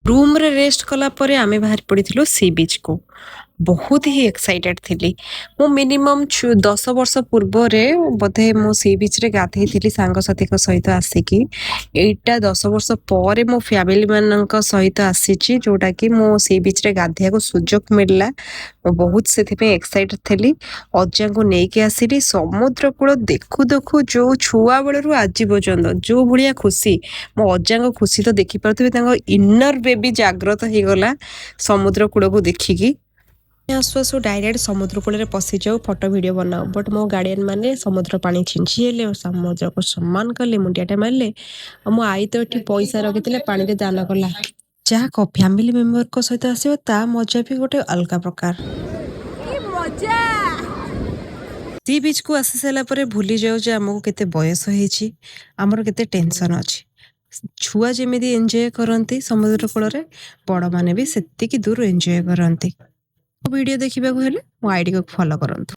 Room रे rest कला परे आमे बाहर पड़िथिलु सी बीच को बहुत ही एक्साइटेड थिली मु मिनिमम 10 वर्ष पूर्व रे बोधे मु सी बीच रे गाधई थिली सांग साथी को सहित आसिकी एटा 10 वर्ष ପରେ मो फैमिली मानक सहित आसीची जोटा कि मो सी बीच रे गाधिया को सुजोग मिलला मु बहुत सेथि पे एक्साइटेड थिली अज्जा को नै के आसीली समुद्र कूल देखु देखु जो छुआ बेलरु आज पर्यंत जो भलिया खुशी मो अज्जा को खुशी तो देखि परथबे तांको इनर बेबी जागृत हो गला समुद्र कूल को देखिकी आसु आसु डायरेक्ट समुद्र कूल पशि जाऊ फोटो वीडियो बनाओ बट मो गार्डियन माने समुद्र पानी छिंची हेले और समुद्र को सम्मान कले मुंडियाटे मारले मो आई तो एठी पैसा रखिथिले पानी रे दान कला जहाँ को फैमिली मेंबर को सहित आसीबो ता मजा भी गोटे अलगा प्रकार सी बीच को आसी सारा पर भूली जाऊ जे आमको केते बयस होईची हमर केते टेंशन अछि छुआ जेमिति एंजॉय करंती समुद्र कूल रे बड़ माने भी सेतिकी दूर एंजॉय करंती वीडियो देखिबा को हेले मो आईडी को फॉलो करंतु।